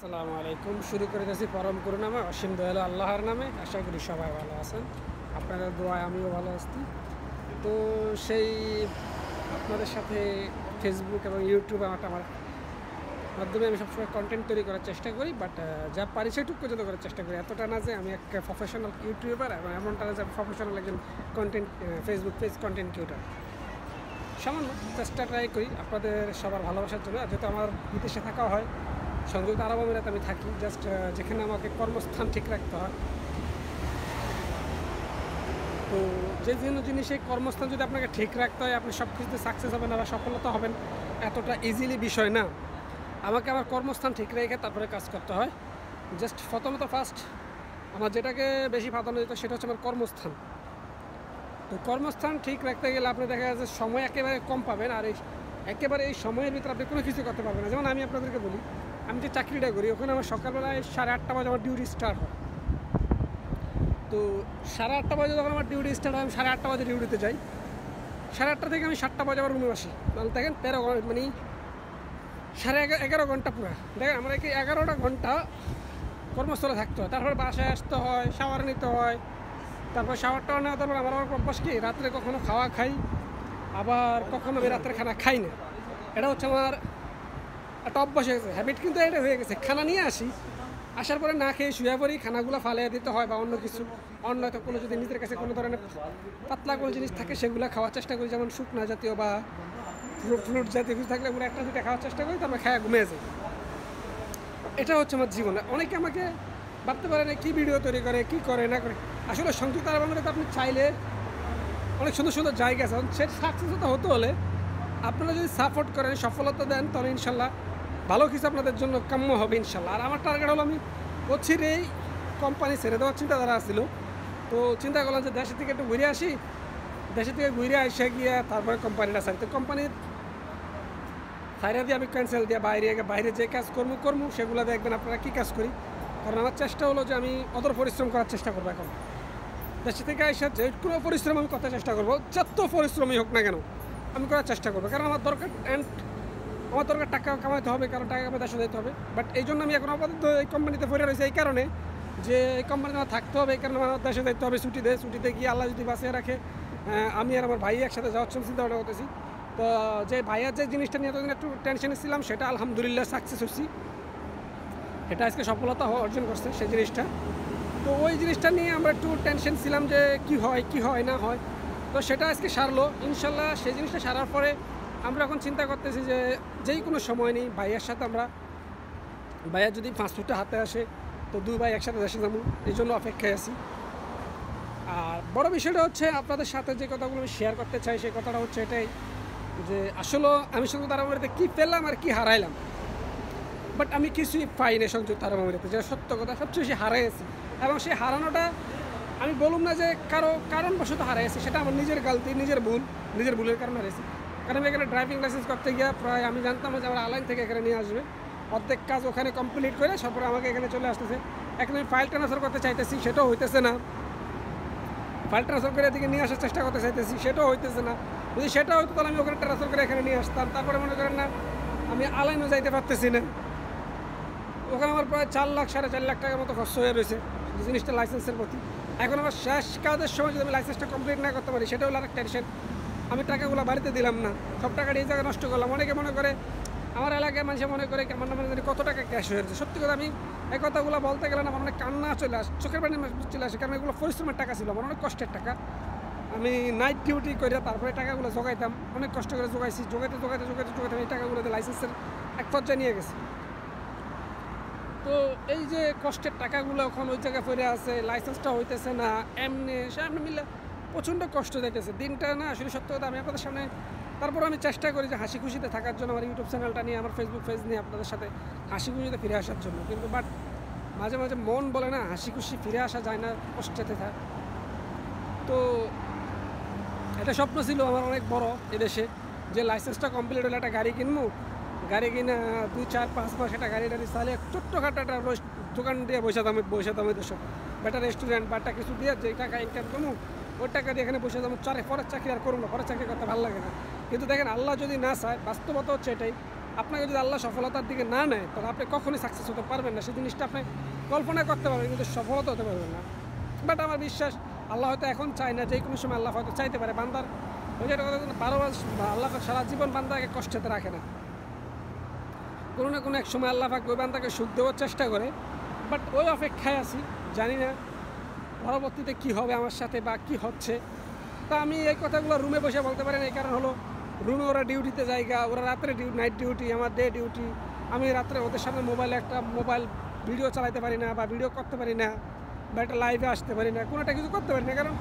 আসসালামু আলাইকুম। শুরু করে দিয়েছি পরম করুণাময় অসীম দয়ালু আল্লাহর নামে। আশা করি সবাই ভালো আছেন। আপনাদের দোয়ায় আমিও ভালো আছি। তো সেই আপনাদের সাথে ফেসবুক এবং ইউটিউব আমার মাধ্যমে আমি সবসময় কন্টেন্ট তৈরি করার চেষ্টা করি, বাট যা পারি সেটুকু পর্যন্ত করার চেষ্টা করি। এতটা না যে আমি একটা প্রফেশনাল ইউটিউবার এবং এমনটা না যে আমি প্রফেশনাল একজন content Facebook page content creator. সামান্য চেষ্টা ট্রাই করি আপনাদের সবার ভালোবাসার জন্য। আর যেহেতু আমার বিদেশে থাকা হয়, সংযুক্ত আরব আমিরাতে আমি থাকি, জাস্ট যেখানে আমাকে কর্মস্থান ঠিক রাখতে হয়। তো যে জিনিসে কর্মস্থান যদি আপনাকে ঠিক রাখতে হয়, আপনি সব কিছুতে সাকসেস হবেন বা সফলতা হবেন এতটা ইজিলি বিষয় না। আমাকে আমার কর্মস্থান ঠিক রেখে তারপরে কাজ করতে হয়। জাস্ট প্রথমত ফার্স্ট আমার যেটাকে বেশি প্রাধান্য দিত সেটা হচ্ছে আমার কর্মস্থান। তো কর্মস্থান ঠিক রাখতে গেলে আপনি দেখা যাচ্ছে সময় একেবারে কম পাবেন, আর একেবারে এই সময়ের ভিতরে আপনি কোনো কিছু করতে পারবেন না। যেমন আমি আপনাদেরকে বলি, আমি যে চাকরিটা করি ওখানে আমার সকালবেলায় 8:30 বাজে আমার ডিউটি স্টার্ট হয়। তো 8:30 বাজে যখন আমার ডিউটি স্টার্ট হয়, আমি 8:30 বাজে ডিউটিতে যাই। 8:30 থেকে আমি 7টা বাজে আমার রুমে আসি। তাহলে দেখেন 13 ঘন্টা, মানে 11.5 ঘন্টা পুরা। দেখেন আমার কি 11টা ঘন্টা কর্মস্থলে থাকতে হয়। তারপরে বাসায় আসতে হয়, শাওয়ার নিতে হয়। তারপর শাওয়ারটাও নেওয়া, তারপর আমার অভ্যাস কি রাত্রে কখনো খাওয়া খাই, আবার কখনো আমি রাত্রে খানা খাই না। এটা হচ্ছে আমার একটা অভ্যাস হয়ে গেছে, হ্যাবিট কিন্তু এটা হয়ে গেছে। খানা নিয়ে আসি, আসার পরে না খেয়ে শুয়ে পড়ি, খানাগুলো ফালিয়ে দিতে হয় বা অন্য কিছু অন্য হয়তো কোনো যদি নিজের কাছে কোনো ধরনের পাতলা কোনো জিনিস থাকে সেগুলো খাওয়ার চেষ্টা করি, যেমন শুকনা জাতীয় বা ফ্রুট জাতীয় কিছু থাকলে ওগুলো একটা দুটা খাওয়ার চেষ্টা করি, তারপর খেয়ে ঘুমিয়ে যাই। এটা হচ্ছে আমার জীবন। অনেকে আমাকে ভাবতে পারে না কী ভিডিও তৈরি করে, কী করে না করে। আসলে সংযুক্ত আরব আমিরাতে আপনি চাইলে অনেক সুন্দর সুন্দর জায়গা আছে। সে সাকসেস হতে হলে আপনারা যদি সাপোর্ট করেন, সফলতা দেন, তাহলে ইনশাল্লাহ ভালো কিছু আপনাদের জন্য কাম্য হবে ইনশাল্লাহ। আর আমার টার্গেট হলো আমি অচিরেই কোম্পানি ছেড়ে দেওয়ার চিন্তাধারা আসছিল। তো চিন্তা করলাম যে দেশের থেকে একটু ঘুরে আসি, দেশের থেকে ঘুরে এসে গিয়ে তারপরে কোম্পানিটা ছাড়ি। তো কোম্পানি ছাইরা দিয়ে আমি ক্যান্সেল দিয়ে বাইরে যে কাজ কর্ম সেগুলো দেখবেন আপনারা কী কাজ করি। কারণ আমার চেষ্টা হলো যে আমি অতটা পরিশ্রম করার চেষ্টা করবো। এখন দেশে থেকে এসে যে কোনো পরিশ্রম আমি করতে চেষ্টা করবো, যত পরিশ্রমই হোক না কেন আমি করার চেষ্টা করবো। কারণ আমার দরকার আমার দরকার টাকা কামাইতে হবে, কারণ টাকা কামাই দেশে যেতে হবে। বাট এই জন্য আমি এখন আপাতত এই কোম্পানিতে পড়ে রয়েছি এই কারণে যে এই কোম্পানিতে আমার থাকতে হবে, এই কারণে আমার দেশে যেতে হবে। ছুটিতে গিয়ে আল্লাহ যদি বাঁচিয়ে রাখে, আমি আর আমার ভাই একসাথে যাওয়ার জন্য চিন্তা ভাবনা করতেছি। তো যে ভাইয়ার যে জিনিসটা নিয়ে এতদিন একটু টেনশনে ছিলাম, সেটা আলহামদুলিল্লাহ সাকসেস হচ্ছি। এটা আজকে সফলতা অর্জন করছে সেই জিনিসটা। তো ওই জিনিসটা নিয়ে আমরা একটু টেনশন ছিলাম যে কি হয় না হয়। তো সেটা আজকে সারলো ইনশাল্লাহ। সেই জিনিসটা সারার পরে আমরা এখন চিন্তা করতেছি যে যেই কোনো সময় নেই ভাইয়ের সাথে ভাইয়ার যদি পাসপোর্টটা হাতে আসে তো দুই ভাই একসাথে দেশে যাবো, এই জন্য অপেক্ষায় আছি। আর বড় বিষয়টা হচ্ছে আপনাদের সাথে যে কথাগুলো আমি শেয়ার করতে চাই, সেই কথাটা হচ্ছে এটাই যে আসলে আমি সংযুক্ত আরব আমিরাতে কী পেলাম আর কি হারাইলাম। বাট আমি কিছুই পাই না সংযুক্ত আরব আমিরাতে, যেটা সত্য কথা। সবচেয়ে বেশি হারাইছি, এবং সেই হারানোটা আমি বলুম না যে কারণবশত হারাইছি, সেটা আমার নিজের গালতি, নিজের ভুলের কারণে হারাইছি। কারণ আমি এখানে ড্রাইভিং লাইসেন্স করতে গিয়ে প্রায় আমি জানতাম যে আমার আলাইন থেকে এখানে নিয়ে আসবে, অর্ধেক কাজ ওখানে কমপ্লিট করে তারপরে আমাকে এখানে চলে আসতেছে। এখন আমি ফাইল ট্রান্সফার করতে চাইতেছি, সেটাও হইতেছে না। ফাইল ট্রান্সফার করে এদিকে নিয়ে আসার চেষ্টা করতে চাইতেছি, সেটাও হইতেছে না। যদি সেটা হইতো তাহলে আমি ওখানে ট্রান্সফার করে এখানে নিয়ে আসতাম। তারপরে মনে করেন না আমি আলাইনও যাইতে পারতেছি না। ওখানে আমার প্রায় 4 লাখ 4.5 লাখ টাকার মতো খরচ হয়ে রয়েছে জিনিসটা লাইসেন্সের প্রতি। এখন আমার শেষ কাজের সময় যদি আমি লাইসেন্সটা কমপ্লিট না করতে পারি, সেটা হলো আরেক টেনশন। আমি টাকাগুলো বাড়িতে দিলাম না, সব টাকাটা এই জায়গায় নষ্ট করলাম। অনেকে মনে করে, আমার এলাকায় মানুষে মনে করে কেমন না, মানে কত টাকা ক্যাশ হয়ে যাচ্ছে। সত্যি কথা আমি এই কথাগুলো বলতে গেলে না আমার অনেক কান্না চলে আসে, চোখের পানি চলে আসে। কারণ এগুলো পরিশ্রমের টাকা ছিল, আমার অনেক কষ্টের টাকা। আমি নাইট ডিউটি করে তারপরে টাকাগুলো জোগাইতাম, অনেক কষ্ট করে জোগাইছি। জোগাইতে এই টাকাগুলোতে লাইসেন্সের এক পর্যায়ে নিয়ে গেছি। তো এই যে কষ্টের টাকাগুলো এখন ওই জায়গায় পড়ে আছে, লাইসেন্সটা হইতেছে না, এমনি মিলে প্রচণ্ড কষ্ট যাইতেছে দিনটা না। আসলে সত্য কথা আমি আপনাদের সামনে, তারপর আমি চেষ্টা করি যে হাসি খুশিতে থাকার জন্য, আমার ইউটিউব চ্যানেলটা নিয়ে, আমার ফেসবুক পেজ নিয়ে আপনাদের সাথে হাসি খুশিতে ফিরে আসার জন্য। কিন্তু বাট মাঝে মাঝে মন বলে না হাসি খুশি ফিরে আসা যায় না, কষ্টেতে থাক। তো এটা স্বপ্ন ছিল আমার অনেক বড় এদেশে, যে লাইসেন্সটা কমপ্লিট হলে একটা গাড়ি কিনবো, গাড়ি কিনা 2-4-5 মাস একটা গাড়ি চালিয়ে ছোট্টখাটো একটা দোকান দিয়ে বসে দামে দেশ বা একটা রেস্টুরেন্ট বা একটা কিছু দিয়ে যে টাকা ইনকাম করবো, ওই টাকা দিয়ে এখানে বসে দাম। পরের চাকরি আর করবো না, পরের চাকরি করতে ভালো লাগে না। কিন্তু দেখেন আল্লাহ যদি না চায়, বাস্তবতা হচ্ছে এটাই, আপনাকে যদি আল্লাহ সফলতার দিকে না নেয় তাহলে আপনি কখনোই সাকসেস হতে পারবেন না। সেই জিনিসটা আপনি কল্পনা করতে পারবেন কিন্তু সফলতা হতে পারবেন না। বাট আমার বিশ্বাস আল্লাহ হয়তো এখন চায় না, যে কোনো সময় আল্লাহ হয়তো চাইতে পারে। বান্দার ওই যে কথা, 12 মাস আল্লাহ সারা জীবন বান্দাকে কষ্টেতে রাখে না, কোনো না কোনো এক সময় আল্লাহ পাক ওই বান্দাকে সুখ দেওয়ার চেষ্টা করে। বাট ওই অপেক্ষায় আছি, জানি না পরবর্তীতে কী হবে আমার সাথে বা কী হচ্ছে। তা আমি এই কথাগুলো রুমে বসে বলতে পারি না, এই কারণ হলো রুমে ওরা ডিউটিতে জায়গা, ওরা রাত্রে নাইট ডিউটি, আমার ডে ডিউটি। আমি রাত্রে ওদের সামনে মোবাইল ভিডিও চালাতে পারি না বা ভিডিও করতে পারি না বা একটা লাইভে আসতে পারি না, কোনোটা কিছু করতে পারি না। কারণ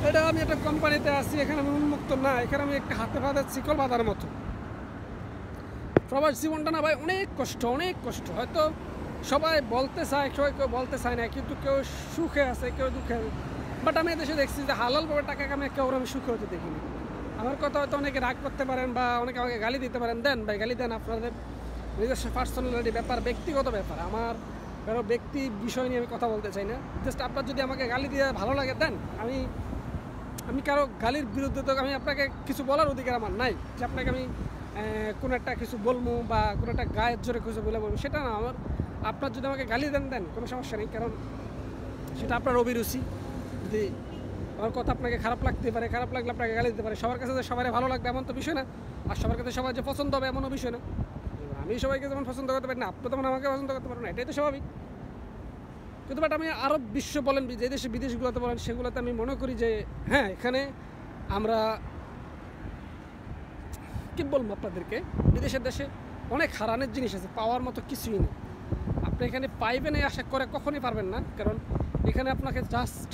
এটা আমি একটা কোম্পানিতে আসি, এখানে আমি উন্মুক্ত না, এখানে আমি একটা হাতে বাঁধা শিকল বাঁধার মতো। প্রবাস জীবনটা না ভাই অনেক কষ্ট, অনেক কষ্ট। হয়তো সবাই বলতে চায়, কেউ বলতে চায় না, কিন্তু কেউ সুখে আছে, কেউ দুঃখে আছে। বাট আমি এদেশে দেখছি যে হালালভাবে টাকা কামিয়ে কেউ আমি সুখে হতে দেখিনি। আমার কথা হয়তো অনেকে রাগ করতে পারেন বা অনেকে আমাকে গালি দিতে পারেন, দেন ভাই গালি দেন, আপনাদের নিজস্ব পার্সোনালিটি ব্যাপার, ব্যক্তিগত ব্যাপার। আমার কারো ব্যক্তি বিষয় নিয়ে আমি কথা বলতে চাই না। জাস্ট আপনার যদি আমাকে গালি দিয়ে ভালো লাগে দেন, আমি কারো গালির বিরুদ্ধে তো আমি আপনাকে কিছু বলার অধিকার আমার নাই যে আপনাকে আমি কোনো একটা কিছু বলবো বা কোনো একটা গায়ের জোরে কিছু বলে বলবো, সেটা না। আপনার যদি আমাকে গালি দেন কোনো সমস্যা নেই, কারণ সেটা আপনার অভিরুচি। যদি আমার কথা আপনাকে খারাপ লাগতে পারে, খারাপ লাগলে আপনাকে গালি দিতে পারে। সবার কাছে যে সবাই ভালো লাগবে এমন তো বিষয় না, আর সবার কাছে সবাই যে পছন্দ হবে এমনও বিষয় না। আমি সবাইকে যেমন পছন্দ করতে পারি না, আপনি তেমন আমাকে পছন্দ করতে পারবেন না, এটাই তো স্বাভাবিক। কিন্তু বাট আমি আরব বিশ্ব বলেন, যে দেশে বিদেশগুলোতে বলেন, সেগুলোতে আমি মনে করি যে হ্যাঁ, এখানে আমরা কী বলবো আপনাদেরকে, বিদেশের দেশে অনেক হারানোর জিনিস আছে, পাওয়ার মতো কিছুই নেই। আপনি এখানে পাইবেন এই আশা করে কখনই পারবেন না, কারণ এখানে আপনাকে জাস্ট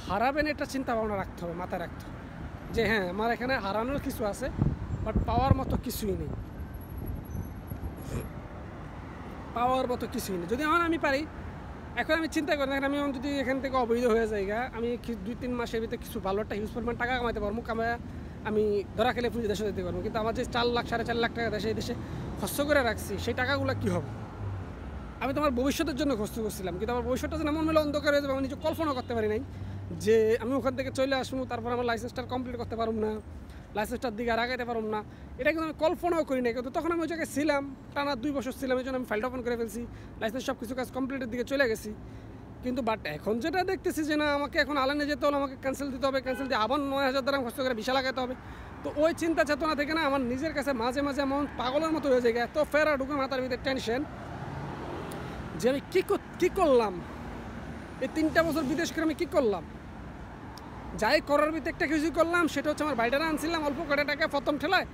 হারাবেন এটা চিন্তা ভাবনা রাখতে হবে, মাথায় রাখতে হবে যে হ্যাঁ, আমার এখানে হারানোর কিছু আছে, বাট পাওয়ার মতো কিছুই নেই, পাওয়ার মতো কিছুই নেই। যদি আমি পারি, এখন আমি চিন্তা করি না, আমি যদি এখান থেকে অবৈধ হয়ে যাই, আমি 2-3 মাসের ভিতরে কিছু ভালো একটা হিউজ পরিমাণ টাকা কামাইতে পারবো, আমি ধরা খেলে পুঁজি দেশে দিতে পারবো। কিন্তু আমার যে 4 লাখ 4.5 লাখ টাকা দেশে এই দেশে খরচ করে রাখছি, সেই টাকাগুলো কী হবে? আমি তো আমার ভবিষ্যতের জন্য খরচ করছিলাম, কিন্তু আমার ভবিষ্যৎটা যেন এমন মেলে অন্ধকার হয়ে যাবে, আমি নিজে কল্পনা করতে পারি নাই যে আমি ওখান থেকে চলে আসবো, তারপর আমার লাইসেন্সটা কমপ্লিট করতে পারব না, লাইসেন্সটার দিকে আর আগাইতে পারব না, এটা কিন্তু আমি কল্পনাও করি না। কিন্তু তখন আমি ওই জায়গায় ছিলাম, টানা 2 বছর ছিলাম, এই জন্য আমি ফাইলটা ওপেন করে ফেলছি, লাইসেন্স সব কিছু কাজ কমপ্লিটের দিকে চলে গেছি। কিন্তু বাট এখন যেটা দেখতেছি যে না, আমাকে এখন আলানে যেতে হলে আমাকে ক্যান্সেল দিতে হবে, ক্যান্সেল দিয়ে আবার 9,000 দ্বারা খরচ করে ভিসা লাগাতে হবে। তো ওই চিন্তা চেতনা থেকে না আমার নিজের কাছে মাঝে মাঝে এমন পাগলের মতো হয়ে যায়, এত ফেরা ঢুকে মাথার ভিতরে টেনশন যে আমি কী করলাম, এই 3টা বছর বিদেশ করে আমি কী করলাম। যাই করার ভিতরে একটা কিছু করলাম, সেটা হচ্ছে আমার বাইটারা আনছিলাম অল্প কটা টাকা প্রথম ঠেলায়,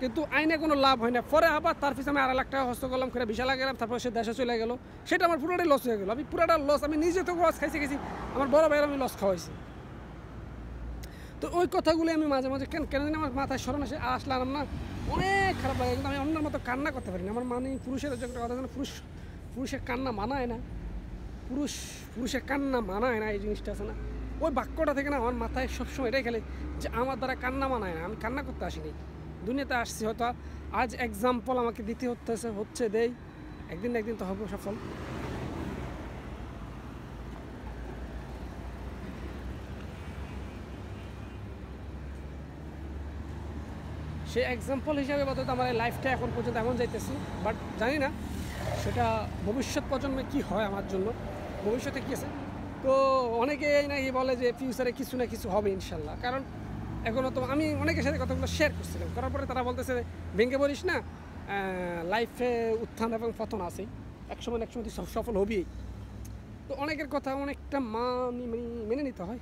কিন্তু আইনে কোনো লাভ হয় না। পরে আবার তার পিছনে আমি 2.5 লাখ টাকা খরচ করলাম, করে ভিসা লাগালাম, তারপর সে দেশে চলে গেল, সেটা আমার পুরোটাই লস হয়ে গেলো। আমি পুরোটা লস, আমি নিজে তো লস গেছি, আমার বড় ভাইয়ের আমি লস খাওয়াইছি। তো ওই কথাগুলি আমি মাঝে মাঝে কেন জানি আমার মাথায় স্মরণ আসলাম না, অনেক খারাপ লাগে। কিন্তু আমি অন্যের মতো কান্না করতে পারি না। আমার মানে পুরুষের একটা কথা জানো, পুরুষের কান্না মানায় না, পুরুষের কান্না মানায় না, এই জিনিসটা আছে না, ওই বাক্যটা থেকে না আমার মাথায় সবসময় এটাই খেলে যে আমার দ্বারা কান্না মানায় না, আমি কান্না করতে আসিনি, দুনিয়াতে আসছি। হয়তো আজ এক্সাম্পল আমাকে দিতে হচ্ছে দেই, একদিন না একদিন তো হবো সফল। সেই এক্সাম্পল হিসাবে বলতে আমার এই লাইফটা এখন পর্যন্ত এমন যাইতেছি, বাট জানি না সেটা ভবিষ্যৎ প্রজন্মে কী হয় আমার জন্য, ভবিষ্যতে কী আছে। তো অনেকে নাকি বলে যে ফিউচারে কিছু না কিছু হবে ইনশাল্লাহ, কারণ এখনও তো আমি অনেকের সাথে কথাগুলো শেয়ার করছিলাম, করার পরে তারা বলতেছে ভেঙে বলিস না, লাইফে উত্থান এবং পতন আছেই, একসময় তুই সফল হবি। তো অনেকের কথা অনেকটা মেনে নিতে হয়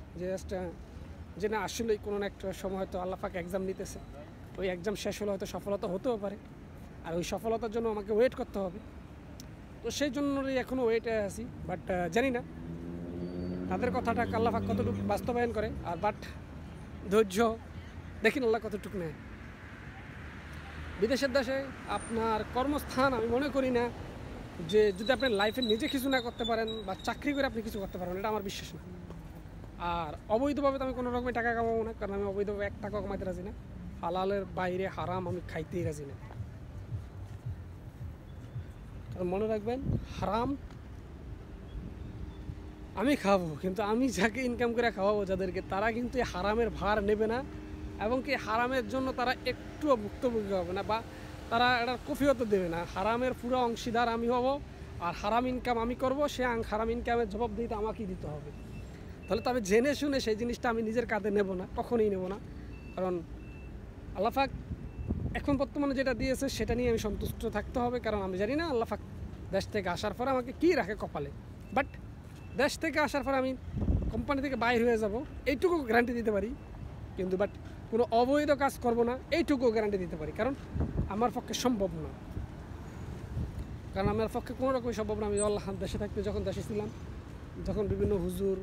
যে না, আসলেই কোনো একটা সময় হয়তো আল্লাহ পাক এক্সাম নিতেছে, ওই এক্সাম শেষ হলে হয়তো সফলতা হতেও পারে, আর ওই সফলতার জন্য আমাকে ওয়েট করতে হবে। তো সেই জন্যই এখনও ওয়েটে আছি, বাট জানি না তাদের কথাটা আল্লাহ পাক কতটুকু বাস্তবায়ন করে, আর বাট ধৈর্য দেখিন আল্লাহ কতটুকু নেয়। বিদেশের দেশে আপনার কর্মস্থান আমি মনে করি না যে যদি আপনি লাইফে নিজে কিছু না করতে পারেন বা চাকরি করে আপনি কিছু করতে পারেন, এটা আমার বিশ্বাস না। আর অবৈধভাবে তো আমি কোনো রকমের টাকা কামাবো না, কারণ আমি অবৈধভাবে 1 টাকা কামাইতে রাজি না, হালালের বাইরে হারাম আমি খাইতেই রাজি না। মনে রাখবেন, হারাম আমি খাবো, কিন্তু আমি যাকে ইনকাম করে খাওয়াবো যাদেরকে, তারা কিন্তু এই হারামের ভার নেবে না, এবং কি হারামের জন্য তারা একটুও ভুক্তভোগী হবে না, বা তারা এটার কফিও তো দেবে না। হারামের পুরো অংশীদার আমি হব, আর হারাম ইনকাম আমি করব, সে হারাম ইনকামের জবাবদিহিতা আমাকেই দিতে হবে। তাহলে তবে জেনে শুনে সেই জিনিসটা আমি নিজের কাঁধে নেব না, কখনোই নেব না। কারণ আল্লাহ পাক এখন বর্তমানে যেটা দিয়েছে সেটা নিয়ে আমি সন্তুষ্ট থাকতে হবে। কারণ আমি জানি না আল্লাহ পাক দেশ থেকে আসার পরে আমাকে কী রাখে কপালে। বাট দেশ থেকে আসার পরে আমি কোম্পানি থেকে বাইর হয়ে যাব এইটুকু গ্যারান্টি দিতে পারি। কিন্তু বাট কোনো অবৈধ কাজ করব না এইটুকু গ্যারান্টি দিতে পারি। কারণ আমার পক্ষে সম্ভব না, কারণ আমার পক্ষে কোনো রকমই সম্ভব না। আমি আল্লাহ দেশে থাকতে যখন দেশে ছিলাম, যখন বিভিন্ন হুজুর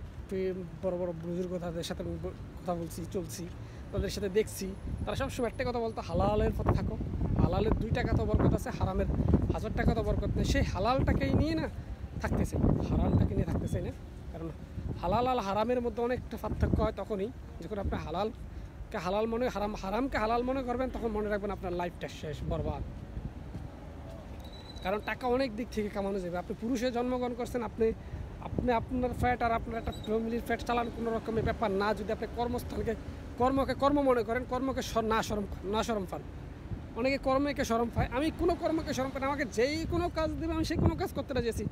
বড় বড় হুজুর তাদের সাথে কথা বলছি, চলছি, তাদের সাথে দেখছি, তারা সবসময় একটা কথা বলতো, হালালের পথে থাকো। হালালের 2 টাকা তো বরকত আছে, হারামের 1000 টাকা তো বরকত নেই। সেই হালালটাকেই নিয়ে না থাকতেছে, হারামটাকে নিয়ে থাকতেছে না। কারণ হালাল আর হারামের মধ্যে অনেকটা পার্থক্য হয় তখনই যখন আপনি হালালকে হালাল মনে হারামকে হালাল মনে করবেন, তখন মনে রাখবেন আপনার লাইফটা শেষ, বরবাদ। কারণ টাকা অনেক দিক থেকে কামানো যাবে। আপনি পুরুষে জন্মগ্রহণ করছেন, আপনি আপনার ফ্যাট আর আপনার একটা ফ্যামিলির ফ্যাট চালান কোনো রকমের ব্যাপার না। যদি আপনি কর্মস্থলকে কর্ম মনে করেন, কর্মকে না শরম পান। অনেকে কর্মকে শরম পায়, আমি কোনো কর্মকে শরম পাই না। আমাকে যেই কোনো কাজ দেবে আমি সেই কোনো কাজ করতে রাজি।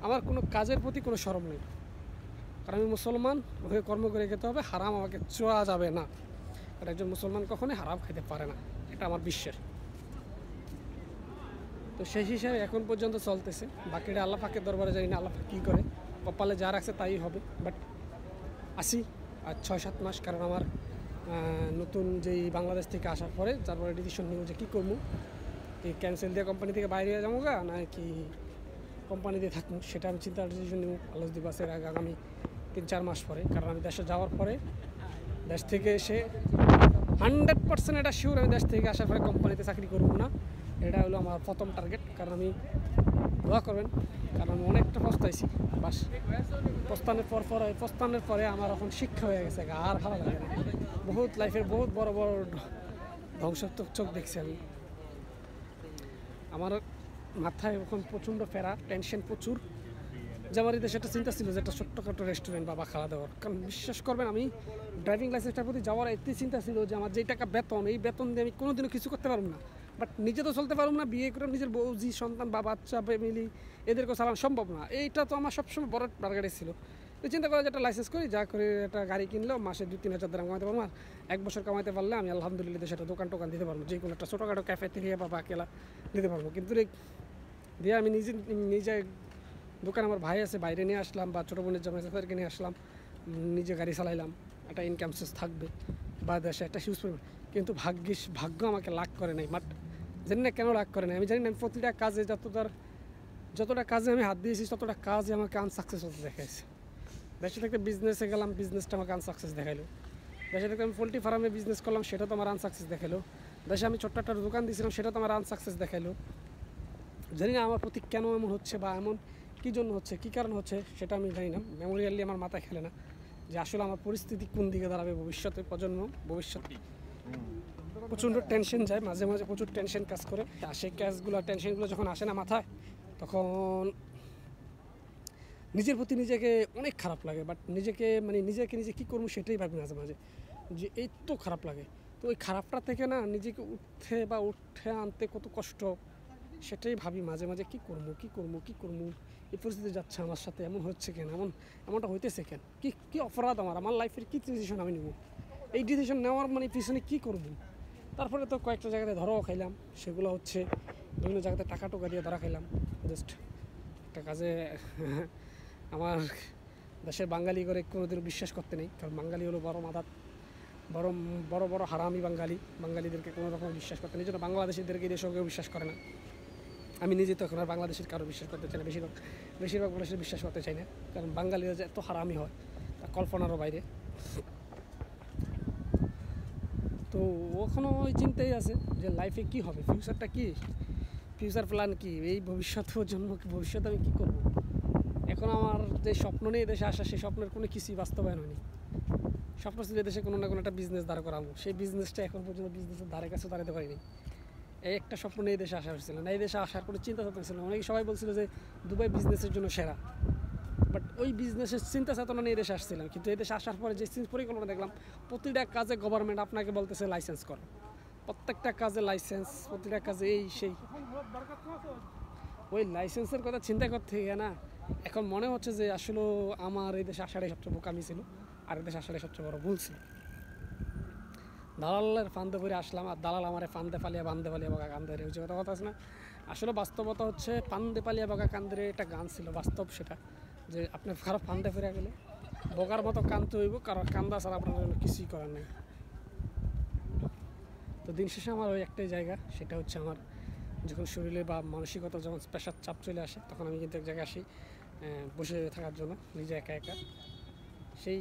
আমার কোনো কাজের প্রতি কোনো শরম নেই, কারণ আমি মুসলমান, ওকে কর্ম করে খেতে হবে, হারাম আমাকে ছোঁয়া যাবে না। আর একজন মুসলমান কখনোই হারাম খেতে পারে না, এটা আমার বিশ্বাস। তো সেই হিসাবে এখন পর্যন্ত চলতেছে। বাকিটা আল্লাহ পাকের দরবারে জানি না আল্লাহ পাক কী করে, কপালে যা রাখছে তাই হবে। বাট আসি আর 6-7 মাস, কারণ আমার নতুন যেই বাংলাদেশ থেকে আসার পরে তারপরে ডিসিশন নিব যে কী করবো, কি ক্যান্সেল দিয়ে কোম্পানি থেকে বাইরে হয়ে যাবো গা, না কি কোম্পানিতে থাকবো, সেটা আমি ডিসিশন নিব আল্লাহ দিবাসের আগামী 3-4 মাস পরে। কারণ আমি দেশে যাওয়ার পরে, দেশ থেকে এসে 100% এটা শিওর আমি দেশ থেকে আসার পরে কোম্পানিতে চাকরি করবো না। এটা হলো আমার প্রথম টার্গেট। কারণ আমি দোয়া করবেন, কারণ আমি অনেকটা পস্তাইছি। বাস প্রস্থানের পরে আমার এখন শিক্ষা হয়ে গেছে, আর ভালো লাগে না। বহুত লাইফের বহুত বড় বড় ধ্বংসাত্মক চোখ দেখছি আমি। আমার মাথায় এখন প্রচণ্ড ফেরা, টেনশন প্রচুর। যে আমার দেশে একটা চিন্তা ছিল যে একটা ছোট্টখাটো রেস্টুরেন্ট বা খাওয়া দাওয়ার। কারণ বিশ্বাস করবেন, আমি ড্রাইভিং লাইসেন্সটার প্রতি যাওয়ার এতেই চিন্তা ছিল যে আমার যেই টাকা বেতন, এই বেতন দিয়ে আমি কোনোদিনও কিছু করতে পারবো না। বাট নিজে তো চলতে পারবো না, বিয়ে করে নিজের বউজি সন্তান বা বাচ্চা ফ্যামিলি এদেরকে চালানো সম্ভব না। এইটা তো আমার সবসময় বড় টার্গেট ছিল। তো চিন্তা করা যে একটা লাইসেন্স করি, যা করে একটা গাড়ি কিনলেও মাসে 2-3 হাজার টাকা কামাতে পারবো। আর 1 বছর কামাতে পারলে আমি আলহামদুলিল্লাহ দেশে একটা দোকান দিতে পারবো, যে কোনো একটা ছোটোখাটো ক্যাফেটেরিয়া বা বাকেলা দিতে পারবো। কিন্তু দিয়ে আমি নিজে দোকান, আমার ভাই আছে বাইরে নিয়ে আসলাম, বা ছোটো বোনের জামাই তাদেরকে নিয়ে আসলাম, নিজে গাড়ি চালাইলাম, একটা ইনকাম সোর্স থাকবে বা দেশে একটা হিউজ পরিমাণ। কিন্তু ভাগ্য আমাকে লাক করে নাই। বাট জানি না কেন লাক করে নাই, আমি জানি না। আমি প্রতিটা কাজে যতটা কাজে আমি হাত দিয়েছি ততটা কাজে আমাকে আনসাকসেস হতে দেখাইছে। দেশে থেকে বিজনেসে গেলাম, বিজনেসটা আমাকে আনসাকসেস দেখাইলো। দেশে থেকে আমি পোলট্রি ফার্মে বিজনেস করলাম, সেটা তো আমার আনসাকসেস দেখাইলো। দেশে আমি ছোট্ট একটা দোকান দিয়েছিলাম, সেটা তো আমার আনসাকসেস দেখাইলো। জানি না আমার প্রতি কেন এমন হচ্ছে, বা এমন কী জন্য হচ্ছে, কী কারণ হচ্ছে, সেটা আমি জানি না। মেমোরিয়ালি আমার মাথায় খেলে না যে আসলে আমার পরিস্থিতি কোন দিকে দাঁড়াবে ভবিষ্যতে। ভবিষ্যতে প্রচণ্ড টেনশন যায়, মাঝে মাঝে প্রচুর টেনশন কাজ করে। আর সেই টেনশনগুলো যখন আসে না মাথায়, তখন নিজের প্রতি নিজেকে অনেক খারাপ লাগে। বাট নিজে কী করবো সেটাই ভাবি মাঝে মাঝে, যে এই তো খারাপ লাগে। তো ওই খারাপটা থেকে না নিজেকে উঠে আনতে কত কষ্ট, সেটাই ভাবি মাঝে মাঝে। কী করবো, এই পরিস্থিতি যাচ্ছে আমার সাথে, এমন হচ্ছে কেন, এমনটা হইতেছে কেন, কী অপরাধ আমার লাইফের কী ডিসিশন আমি নেব, এই ডিসিশন নেওয়ার পিছনে কী করবো। তারপরে তো কয়েকটা জায়গাতে ধরাও খাইলাম, সেগুলো হচ্ছে বিভিন্ন জায়গাতে টাকা টোকা দিয়ে ধরা খাইলাম। জাস্ট একটা কাজে আমার দেশের বাঙালি করে কোনোদিনও বিশ্বাস করতে নেই, কারণ বাঙালি হলো বড় মাদাত, বড় হারামি বাঙালিদেরকে কোনো রকম বিশ্বাস করতে নেই। জন্য বাংলাদেশিদেরকে এই দেশেও কেউ বিশ্বাস করে না। আমি নিজে তো এখন আর বাংলাদেশের কারো বিশ্বাস করতে চাই না, বেশিরভাগ বাংলাদেশের বিশ্বাস করতে চাই না, কারণ বাঙালিরা যে এত হারামি হয় তা কল্পনারও বাইরে। তো ওখানেও ওই চিন্তাই আছে যে লাইফে কী হবে, ফিউচারটা কী, ফিউচার প্ল্যান কী, এই ভবিষ্যতে আমি কী করব। এখন আমার যে স্বপ্ন নিয়ে দেশে আসা, সেই স্বপ্নের কোনো কিছুই বাস্তবায়ন হয়নি। স্বপ্ন ছিল দেশে কোনো না কোনো একটা বিজনেস দাঁড় করাবো, সেই বিজনেসটা এখন পর্যন্ত বিজনেসের ধারে কাছে দাঁড়াতে পারিনি। এই একটা স্বপ্ন নিয়ে দেশে আসা হয়েছিল না, এই দেশে আসার কোনো চিন্তা চেতনা ছিল না। অনেকে সবাই বলছিল যে দুবাই বিজনেসের জন্য সেরা, বাট ওই বিজনেসের চিন্তা চেতনা নিয়ে দেশে আসছিলাম। কিন্তু এই দেশে আসার পরে যে পরিকল্পনা দেখলাম, প্রতিটা কাজে গভর্নমেন্ট আপনাকে বলতেছে লাইসেন্স করো, প্রত্যেকটা কাজে লাইসেন্স, প্রতিটা কাজে এই সেই। ওই লাইসেন্সের কথা চিন্তা করতে গিয়ে না এখন মনে হচ্ছে যে আসলে আমার এই দেশে আসাটাই সবচেয়ে বোকামি ছিল, আর এই দেশে আসাটাই সবচেয়ে বড় ভুল ছিল। দালালের ফান্দে করে আসলাম, আর দালাল আমারে ফান্দে পালিয়া বান্দে পালিয়া বাগা কান্দে রে, ওই যে কথা আছে না। আসলে বাস্তবতা হচ্ছে ফান্দে পালিয়া বাগা কান্দে একটা গান ছিল, বাস্তব সেটা, যে আপনি কারো ফান্দে ফিরে গেলে বগার মতো কান্দতে হইব, কারো কান্দা ছাড়া আপনার জন্য কিছুই করার নেই। তো দিন শেষে আমার ওই একটাই জায়গা, সেটা হচ্ছে আমার যখন শরীরে বা মানসিকতা যখন প্রেশার চাপ চলে আসে, তখন আমি কিন্তু এক জায়গায় আসি বসে থাকার জন্য, নিজে একা একা। সেই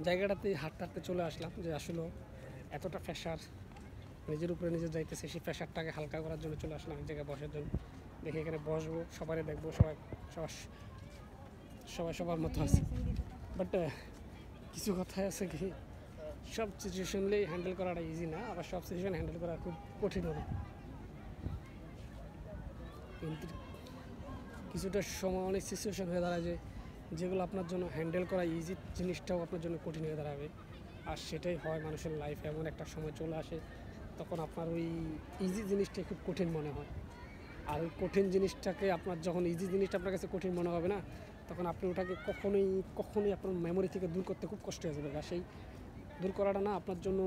জায়গাটাতে হাঁটতে হাঁটতে চলে আসলাম যে আসলে এতটা প্রেশার নিজের উপরে নিজে যাইতেছে, সেই প্রেশারটাকে হালকা করার জন্য চলে আসলাম এক জায়গায় বসার জন্য। দেখে এখানে বসবো, সবাই দেখবো, সবাই সবাই সবার মতো আছে। বাট কিছু কথা আছে কি, সব সিচুয়েশনলেই হ্যান্ডেল করাটা ইজি না, আবার সব সিচুয়েশন হ্যান্ডেল করা খুব কঠিনও না। কিন্তু কিছুটা সময় অনেক সিচুয়েশন হয়ে দাঁড়ায় যেগুলো আপনার জন্য হ্যান্ডেল করা ইজি, জিনিসটাও আপনার জন্য কঠিন হয়ে দাঁড়াবে। আর সেটাই হয় মানুষের লাইফে, এমন একটা সময় চলে আসে তখন আপনার ওই ইজি জিনিসটাই খুব কঠিন মনে হয়। আর ওই কঠিন জিনিসটাকে আপনার, যখন ইজি জিনিসটা আপনার কাছে কঠিন মনে হবে না, তখন আপনি ওটাকে কখনোই আপনার মেমোরি থেকে দূর করতে খুব কষ্ট হয়ে যাবে। আর সেই দূর করাটা না আপনার জন্য